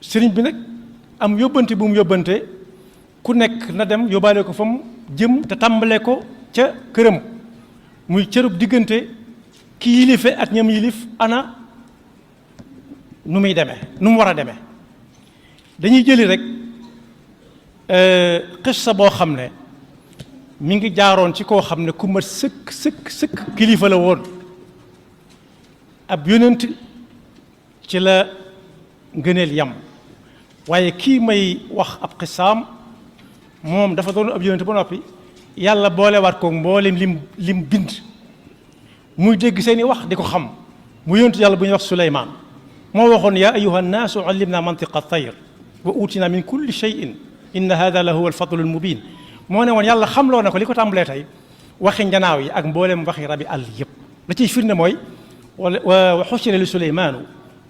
sëriñ bi nag am yóbbante bu mu yóbbante ku nekk na dem yóbbaale ko fa mu jëm te tàmbale ko ca këram muy cërub diggante ki yilife ak ñam yilif ana nu muy demee nu mu war a demee dañuy jëli rek xissa boo xam ne mi ngi jaaroon ci koo xam ne ku mat sëkk kilifa la woon ab yonent ci la ngëneel yam waaye kii may wax ab xissaam moom dafa doon ab yonent ba noppi yàlla boolewaat ko mboolem lim bind muy dégg seeni wax di ko xam mu yonentu yàlla bu ñuy wax Suleymaan moo waxoon yaa ayuha nnaasu allimna mantiqa tayr wa utina min kulli cheyin inna hada la huwa alfadlu almubin moo ne woon yàlla xamloo na ko li ko tàmbalee tey waxi njanaaw yi ak mboolem waxi rabi àll yëpp la ciy firnde mooy wa xushira li suleymaanu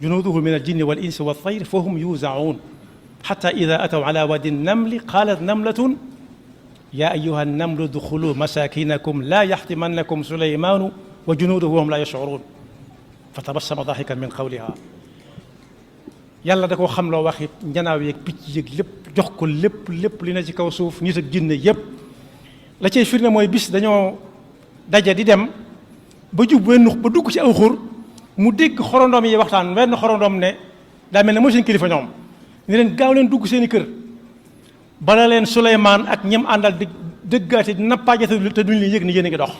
junuuduhu min aljinni wal insi wa tayr fa hum yuuzaun xata ida ataw ala wadi namli qaalat namlatun yaa ayuha namlu duxulu masakinakum laa yaxtimannakum suleymaanu wa junuuduhu wa hum laa yashcuruun fa tabassama daaxikan min qawliha yàlla da koo xam loo wax it njanaaw yeeg picc yeeg lépp jox ko lépp li na ci kaw suuf nit ak jinne yépp la cay firnde mooy bis dañoo daje di dem ba jub wenn ba dugg ci aw xur mu dégg xorondoom yi waxtaan wenn xorondoom ne daa mel ne mooy seen kilifa ñoom ni leen gaaw leen dugg seen i kër bala leen Suleymaan ak ñem àndal di dëggaate di nappaaje te duñ leen yëg ni yéen a ngi dox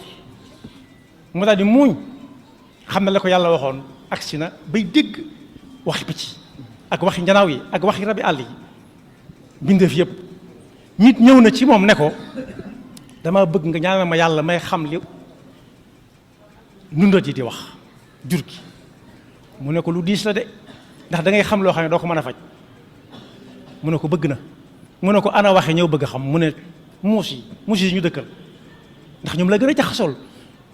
mu daal di muuñ xam ne la ko yàlla waxoon agsi na bay dégg waxi picc ak waxi njanaaw yi ak waxi rabi àll yi bindeef yëpp nit ñëw na ci moom ne ko dama bëgg nga ñaanal ma yàlla may xam li nundat yi di wax jur gi mu ne ko lu diis la de ndax da ngay xam loo xam ne doo ko mën a faj mu ne ko bëgg na mu ne ko ana waxe ñëw bëgg a xam mu ne muus yi ñu dëkkal ndax ñoom la gën a jaxasool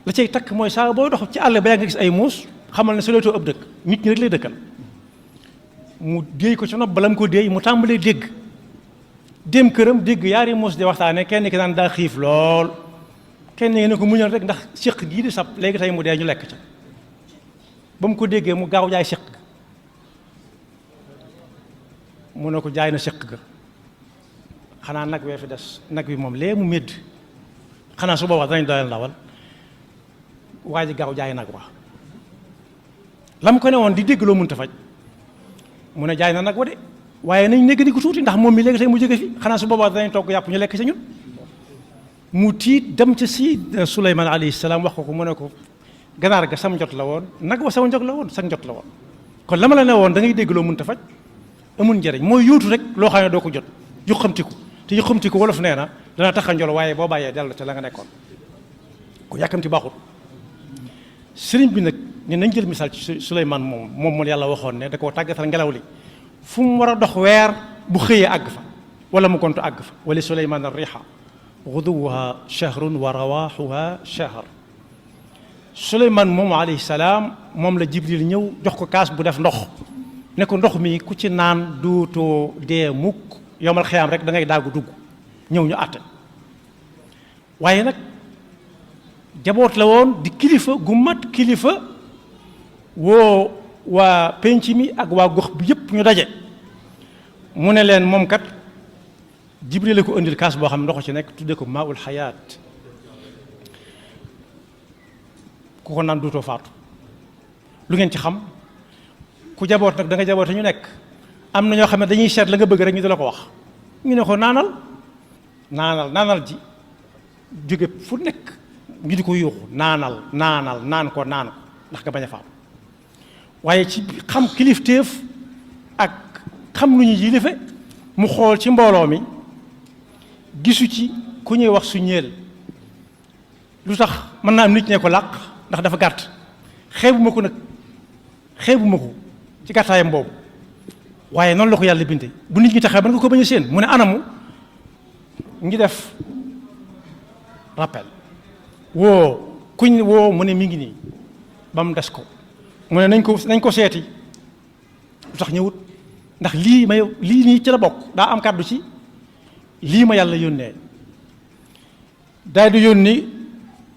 la cay takk mooy saa booy dox ci àll ba yaa nga gis ay muus xamal ne soleetoo ëpp dëkk nit ñi rek lay dëkkal mu déey ko ci nopp bala mu ko déey mu tàmbalee dégg dem këram dégg yaari muus di waxtaane kenn ki daan daa xiif lool kenn ngi ne ko muñal rek ndax siq gii di sab léegi tey mu dee ñu lekk ca ba mu ko déggee mu gaaw jaay siq mu ne ko jaay na siq ga xanaa nag wee fi des nag wi moom lee mu médd xanaa su boobaa danañ doyal ndawal waa ji gaaw jaay nag wa lam ko ne woon di dégg loo mënta faj mu ne jaay na nag wa de waaye nañ nekk di ko tuuti ndax moom mi léegi tey mu jóge fi xanaa su boobaa danañ togg yàpp ñu lekk ca ñun mu tiit dem ca si Suleymaan alayhi salaam wax ko mu ne ko ganaar ga sam njot la woon nag wa sama njot la woon sam njot la woon kon la ma la ne woon da ngay dégg loo mënta faj amul njëriñ mooy yóotu rek loo xam ne doo ko jot yu xamtiku te yu xamtiku wolof nee na dana tax a njol waaye boo bàyyee dellu ca la nga nekkoon ku yàkkamti baaxul sëriñ bi nag ne nañ jël misaal ci Suleymaan moom yàlla waxoon ne da koo tàggatal ngelaw li fu mu war a dox weer bu xëyee àgg fa wala mu gontu àgg fa wali Suleymaan ar-riiha guduwuha shahrun wa rawaaxuha shahr Suleymaan moomu alayhi salaam moom la Jibril ñëw jox ko kaas bu def ndox ne ko ndox mi ku ci naan duutoo dee mukk yomal xiyaam rek da ngay daagu dugg ñëw ñu àtte waaye nag jaboot la woon di kilifa gu mat kilifa woo waa penc mi ak waa gox bi yépp ñu daje mu ne leen moom kat Jibril la ko indil kaas boo xam ne ndox ci nekk tudde ko maaul xayaat ku ko naan duutoo faatu lu ngeen ci xam ku jaboot nag da nga jaboote ñu nekk am na ñoo xam ne dañuy seet la nga bëgg rek ñu di la ko wax ñu ne ko naanal ji jóge fu nekk ñu di ko yuuxu naan ko ndax nga bañ a faatu waaye ci xam kilifteef ak xam lu ñu yilife mu xool ci mbooloo mi gisu ci ku ñuy wax su ñeel lu tax mën naa am nit ñee ko làq ndax dafa gàtt xeebuma ko ci gàttaayam boobu waaye noonu la ko yàlla bindee bu nit ñi taxee ba nga ko bañ a séen mu ne anamu ngi def rappel kuñ woo mu ne mi ngi nii ba mu des ko mu ne nañ ko seeti lu tax ñëwut ndax lii nii ci la bokk daa am kàddu ci lii ma yàlla yónnee daal di yónni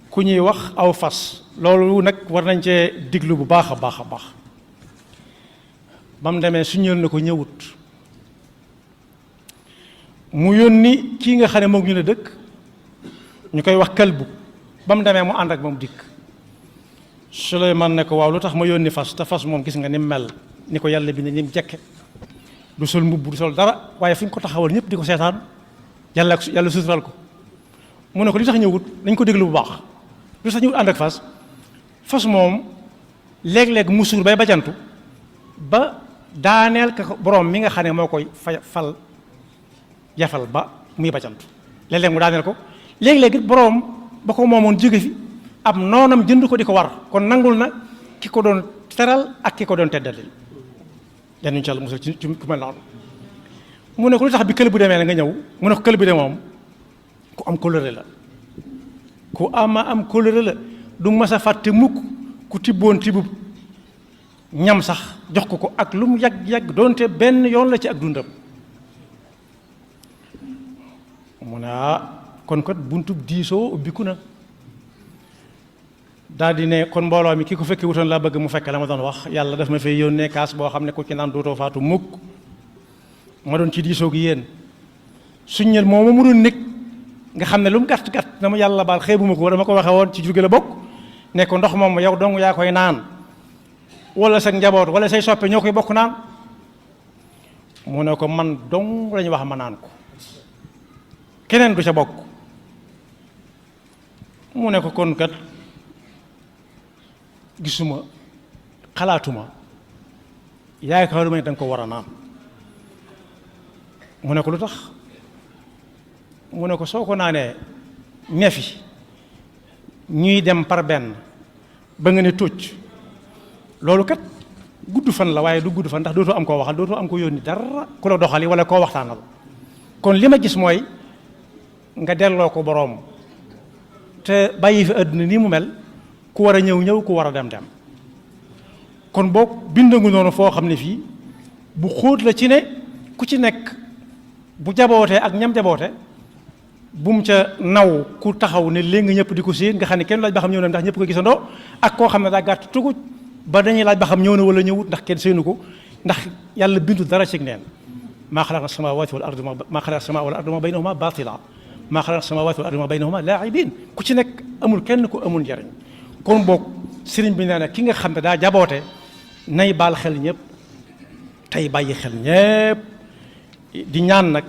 ku ñuy wax aw fas loolu nag war nañ cee diglu bu baax a baax a baax ba mu demee su ñëw na ko ñëwut mu yónni kii nga xam ne moom ñu ne dëkk ñu koy wax Kalbu ba mu demee mu ànd ak moom dikk Suleymaan ne ko waaw lu tax ma yónni fas te fas moom gis nga ni mu mel ni ko yàlla bi ne ni mu jekke du sol mbubb du sol dara waaye fu ñu ko taxawal ñëpp di ko seetaan yàlla sutural ko mu ne ko li tax ñëwut dañ ko déglu bu baax lu tax ñëwut ànd ak fas moom léeg-léeg mu suur bay bajantu ba daaneel ka borom mi nga xam ne moo koy fal yafal ba muy bajantu léeg-léeg mu daaneel ko léeg-léeg it borom ba ko moomoon jóge fi ab noonam jënd ko di ko war kon nangul na ki ko doon teral ak ki ko doon teddalil yan ñu ci Yàlla musal ci ku mel noonu mu ne ko lu tax bi kël bu demee na nga ñëw mu ne ko kël bu de moom ku am kóllëre la ku am kóllëre la du mas a fàtte mukk ku tibboon tibbub ñam sax jox ko ak lu mu yàgg doonte benn yoon la ci ak dundam mu ne kon kat buntub diisoo ubbiku na daal di ne kon mbooloo mi ki ko fekkee wutoon laa bëgg mu fekk la ma doon wax yàlla daf ma fay yónnee kaas boo xam ne ku ci naan dootoo faatu mukk ma doon ci diisoo gi yéen suñ ñel moom mu doon nekk nga xam ne lu mu gàtt gàtt dama yàlla baal xeebuma ko dama ko waxe woon ci jur gi la bokk ne ko ndox moom yow dong yaa koy naan wala sa njaboot wala say soppe ñoo koy bokk naan mu ne ko man dong lañu wax ma naan ko keneen du ca bokk mu ne ko kon kat gisuma xalaatuma yaakaaruma ne danga ko war a naan mu ne ko lu tax mu ne ko soo ko naanee neefi ñuy dem par benn ba nga ne tócc loolu kat gudd fan la waaye du gudd fan ndax dootoo am koo waxal dootoo am ko yónni dara ku la doxali wala koo waxtaanal kon li ma gis mooy nga delloo ko boroom te bàyyi fi àdduna ni mu mel ku war a ñëw ku war a dem kon boog bindangu noonu foo xam ne fii bu xóot la ci ne ku ci nekk bu jabootee ak ñam jaboote bu mu ca naw ku taxaw ne léegi ñëpp di ko séen nga xam ne kenn laaj ba xam ñëw na ndax ñëpp ko gisandoo ak koo xam ne daa gàtt tuguj ba dañuy laaj ba xam ñëw na wala ñëwut ndax kenn séenu ko ndax yàlla bindu dara ci neen maa xalaqna samaawaati wal arda maa xalaqna samaawaati wal arda ma baynahuma baatila maa xalaqna samaawaati wal arda ma baynahuma laa'ibiin ku ci nekk amul kenn ku amul njariñ kon boog sëriñ bi nee na ki nga xam ne daa jaboote nay baal xel ñëpp tey bàyyi xel ñëpp di ñaan nag